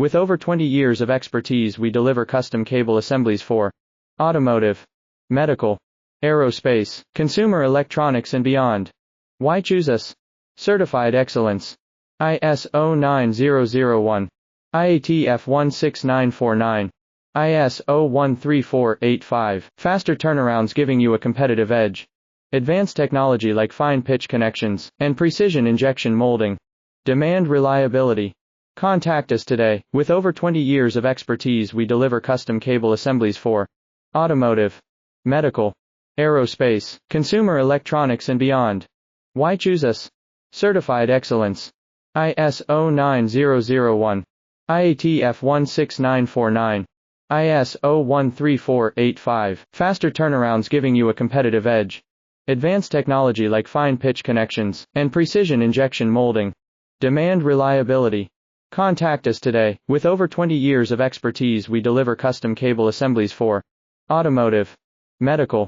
With over 20 years of expertise, we deliver custom cable assemblies for automotive, medical, aerospace, consumer electronics and beyond. Why choose us? Certified excellence. ISO 9001, IATF 16949, ISO 13485. Faster turnarounds giving you a competitive edge. Advanced technology like fine pitch connections and precision injection molding. Demand reliability. Contact us today. With over 20 years of expertise, we deliver custom cable assemblies for automotive, medical, aerospace, consumer electronics and beyond. Why choose us? Certified excellence. ISO 9001, IATF 16949, ISO 13485. Faster turnarounds giving you a competitive edge. Advanced technology like fine pitch connections and precision injection molding. Demand reliability. Contact us today. With over 20 years of expertise, we deliver custom cable assemblies for automotive, medical,